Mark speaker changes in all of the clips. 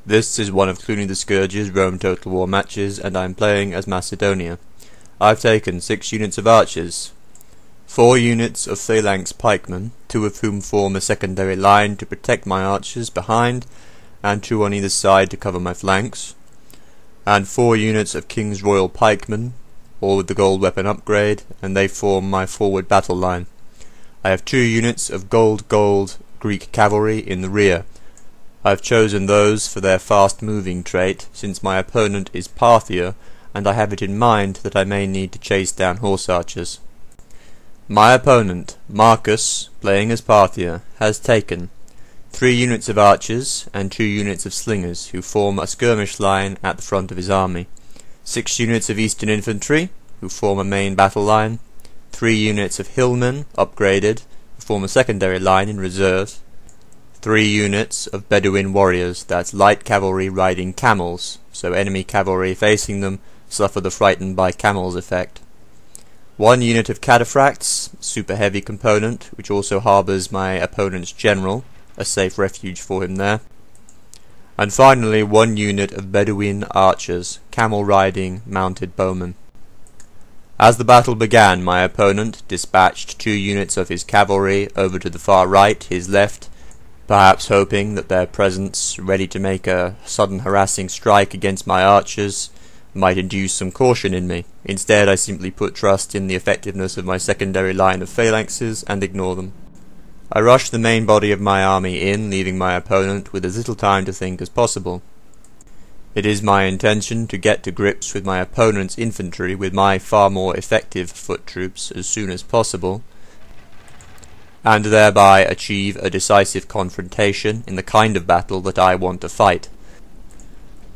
Speaker 1: This is one of Cluny the Scourge's Rome Total War matches, and I am playing as Macedonia. I've taken 6 units of archers, 4 units of phalanx pikemen, 2 of whom form a secondary line to protect my archers behind, and 2 on either side to cover my flanks, and 4 units of King's Royal pikemen, all with the gold weapon upgrade, and they form my forward battle line. I have 2 units of gold Greek cavalry in the rear. I've chosen those for their fast-moving trait, since my opponent is Parthia, and I have it in mind that I may need to chase down horse archers. My opponent, Marcus, playing as Parthia, has taken 3 units of archers and 2 units of slingers, who form a skirmish line at the front of his army, 6 units of eastern infantry, who form a main battle line, 3 units of hillmen, upgraded, who form a secondary line in reserve, 3 units of Bedouin warriors, that's light cavalry riding camels, so enemy cavalry facing them suffer the frightened by camels effect. 1 unit of cataphracts, super heavy component, which also harbours my opponent's general, a safe refuge for him there. And finally 1 unit of Bedouin archers, camel riding mounted bowmen. As the battle began, my opponent dispatched 2 units of his cavalry over to the far right, his left, perhaps hoping that their presence, ready to make a sudden harassing strike against my archers, might induce some caution in me. Instead, I simply put trust in the effectiveness of my secondary line of phalanxes and ignore them. I rushed the main body of my army in, leaving my opponent with as little time to think as possible. It is my intention to get to grips with my opponent's infantry with my far more effective foot troops as soon as possible, and thereby achieve a decisive confrontation in the kind of battle that I want to fight.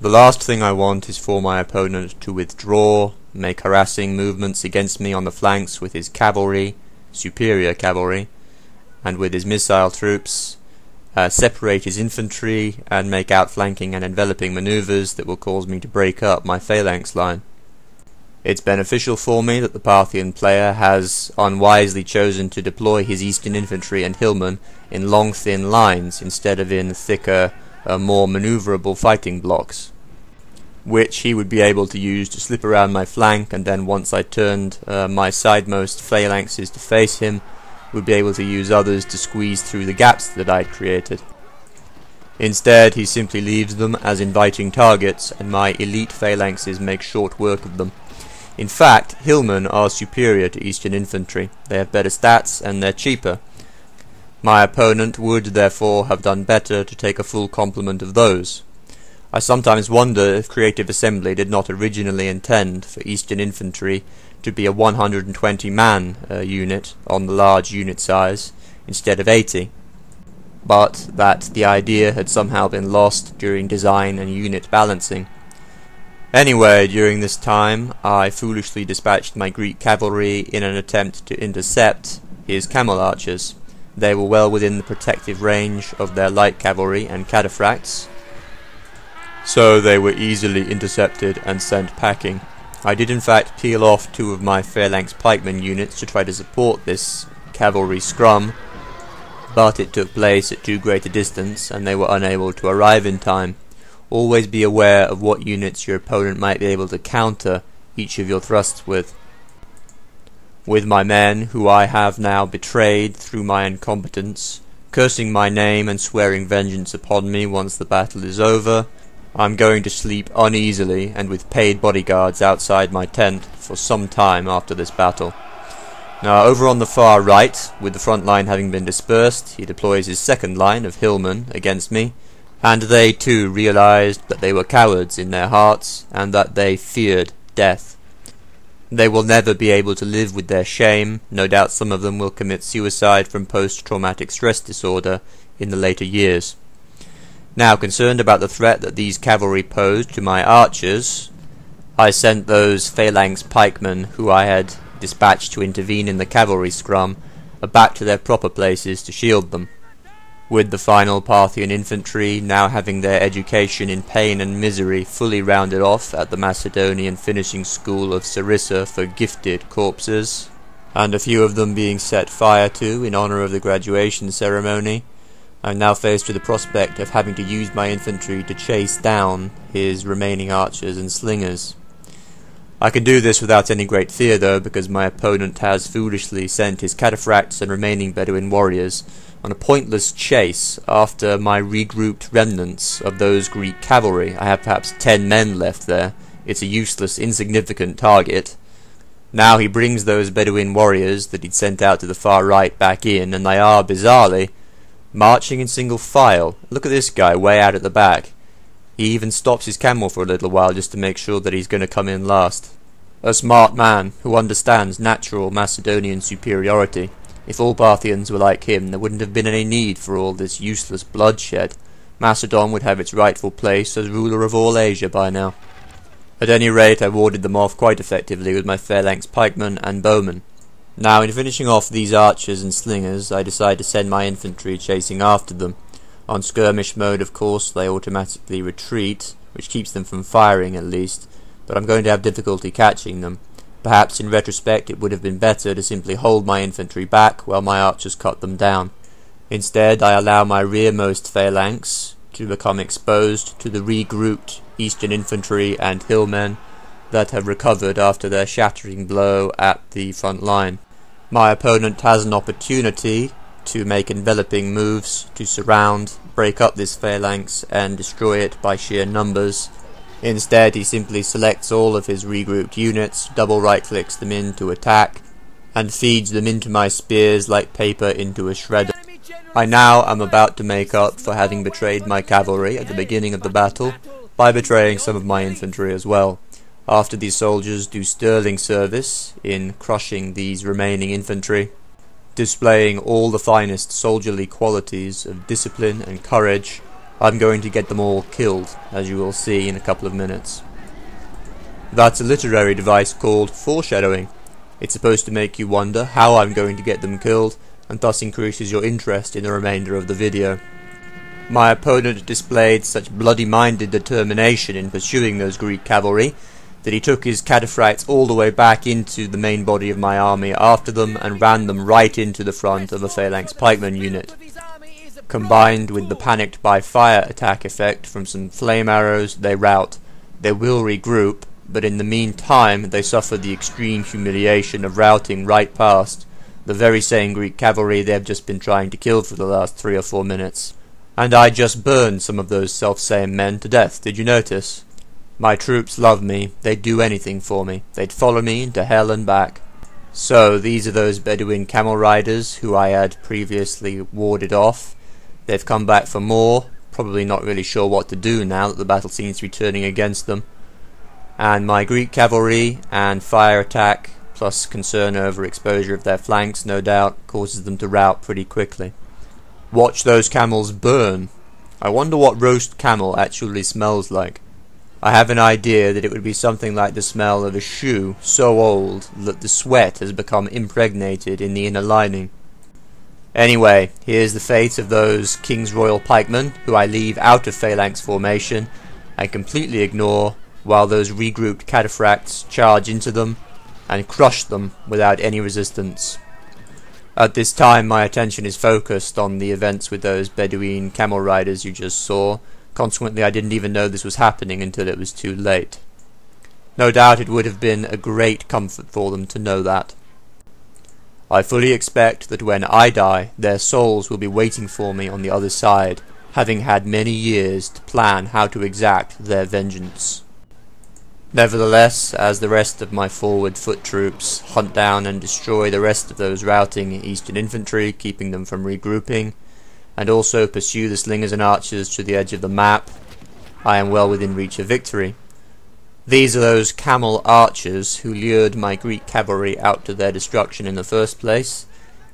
Speaker 1: The last thing I want is for my opponent to withdraw, make harassing movements against me on the flanks with his cavalry, superior cavalry, and with his missile troops, separate his infantry, and make outflanking and enveloping maneuvers that will cause me to break up my phalanx line. It's beneficial for me that the Parthian player has unwisely chosen to deploy his eastern infantry and hillmen in long thin lines instead of in thicker, more manoeuvrable fighting blocks, which he would be able to use to slip around my flank, and then once I turned my sidemost phalanxes to face him, would be able to use others to squeeze through the gaps that I'd created. Instead, he simply leaves them as inviting targets, and my elite phalanxes make short work of them. In fact, hillmen are superior to eastern infantry. They have better stats and they're cheaper. My opponent would therefore have done better to take a full complement of those. I sometimes wonder if Creative Assembly did not originally intend for eastern infantry to be a 120-man unit on the large unit size instead of 80, but that the idea had somehow been lost during design and unit balancing. Anyway, during this time, I foolishly dispatched my Greek cavalry in an attempt to intercept his camel archers. They were well within the protective range of their light cavalry and cataphracts, so they were easily intercepted and sent packing. I did in fact peel off 2 of my phalanx pikemen units to try to support this cavalry scrum, but it took place at too great a distance and they were unable to arrive in time. Always be aware of what units your opponent might be able to counter each of your thrusts with. With my men, who I have now betrayed through my incompetence, cursing my name and swearing vengeance upon me once the battle is over, I'm going to sleep uneasily and with paid bodyguards outside my tent for some time after this battle. Now, over on the far right, with the front line having been dispersed, he deploys his second line of hillmen against me, and they too realized that they were cowards in their hearts, and that they feared death. They will never be able to live with their shame. No doubt some of them will commit suicide from post-traumatic stress disorder in the later years. Now, concerned about the threat that these cavalry posed to my archers, I sent those phalanx pikemen who I had dispatched to intervene in the cavalry scrum back to their proper places to shield them. With the final Parthian infantry now having their education in pain and misery fully rounded off at the Macedonian finishing school of Sarissa for gifted corpses, and a few of them being set fire to in honor of the graduation ceremony, I'm now faced with the prospect of having to use my infantry to chase down his remaining archers and slingers. I can do this without any great fear though, because my opponent has foolishly sent his cataphracts and remaining Bedouin warriors on a pointless chase after my regrouped remnants of those Greek cavalry. I have perhaps 10 men left there. It's a useless, insignificant target. Now he brings those Bedouin warriors that he'd sent out to the far right back in, and they are, bizarrely, marching in single file. Look at this guy way out at the back. He even stops his camel for a little while just to make sure that he's going to come in last. A smart man who understands natural Macedonian superiority. If all Parthians were like him, there wouldn't have been any need for all this useless bloodshed. Macedon would have its rightful place as ruler of all Asia by now. At any rate, I warded them off quite effectively with my phalanx pikemen and bowmen. Now, in finishing off these archers and slingers, I decide to send my infantry chasing after them. On skirmish mode, of course, they automatically retreat, which keeps them from firing at least, but I'm going to have difficulty catching them. Perhaps in retrospect it would have been better to simply hold my infantry back while my archers cut them down. Instead, I allow my rearmost phalanx to become exposed to the regrouped eastern infantry and hillmen that have recovered after their shattering blow at the front line. My opponent has an opportunity to make enveloping moves to surround, break up this phalanx and destroy it by sheer numbers. Instead, he simply selects all of his regrouped units, double right-clicks them in to attack, and feeds them into my spears like paper into a shredder. I now am about to make up for having betrayed my cavalry at the beginning of the battle by betraying some of my infantry as well. After these soldiers do sterling service in crushing these remaining infantry, displaying all the finest soldierly qualities of discipline and courage, I'm going to get them all killed, as you will see in a couple of minutes. That's a literary device called foreshadowing. It's supposed to make you wonder how I'm going to get them killed, and thus increases your interest in the remainder of the video. My opponent displayed such bloody-minded determination in pursuing those Greek cavalry that he took his cataphracts all the way back into the main body of my army after them and ran them right into the front of a phalanx pikeman unit. Combined with the panicked by fire attack effect from some flame arrows, they rout. They will regroup, but in the meantime they suffer the extreme humiliation of routing right past the very same Greek cavalry they have just been trying to kill for the last 3 or 4 minutes. And I just burned some of those self-same men to death, did you notice? My troops love me, they'd do anything for me, they'd follow me into hell and back. So, these are those Bedouin camel riders who I had previously warded off. They've come back for more, probably not really sure what to do now that the battle seems to be turning against them. And my Greek cavalry and fire attack, plus concern over exposure of their flanks, no doubt, causes them to rout pretty quickly. Watch those camels burn. I wonder what roast camel actually smells like. I have an idea that it would be something like the smell of a shoe so old that the sweat has become impregnated in the inner lining. Anyway, here's the fate of those King's Royal pikemen who I leave out of phalanx formation and completely ignore while those regrouped cataphracts charge into them and crush them without any resistance. At this time my attention is focused on the events with those Bedouin camel riders you just saw. Consequently, I didn't even know this was happening until it was too late. No doubt it would have been a great comfort for them to know that. I fully expect that when I die, their souls will be waiting for me on the other side, having had many years to plan how to exact their vengeance. Nevertheless, as the rest of my forward foot troops hunt down and destroy the rest of those routing eastern infantry, keeping them from regrouping, and also pursue the slingers and archers to the edge of the map, I am well within reach of victory. These are those camel archers who lured my Greek cavalry out to their destruction in the first place.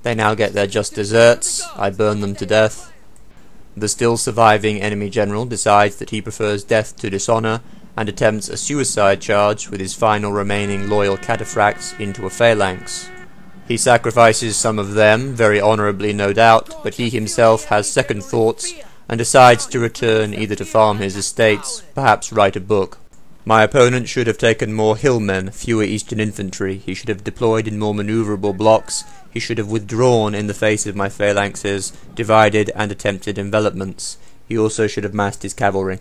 Speaker 1: They now get their just desserts. I burn them to death. The still surviving enemy general decides that he prefers death to dishonor and attempts a suicide charge with his final remaining loyal cataphracts into a phalanx. He sacrifices some of them, very honourably no doubt, but he himself has second thoughts and decides to return either to farm his estates, perhaps write a book. My opponent should have taken more hillmen, fewer eastern infantry. He should have deployed in more manoeuvrable blocks. He should have withdrawn in the face of my phalanxes, divided and attempted envelopments. He also should have massed his cavalry.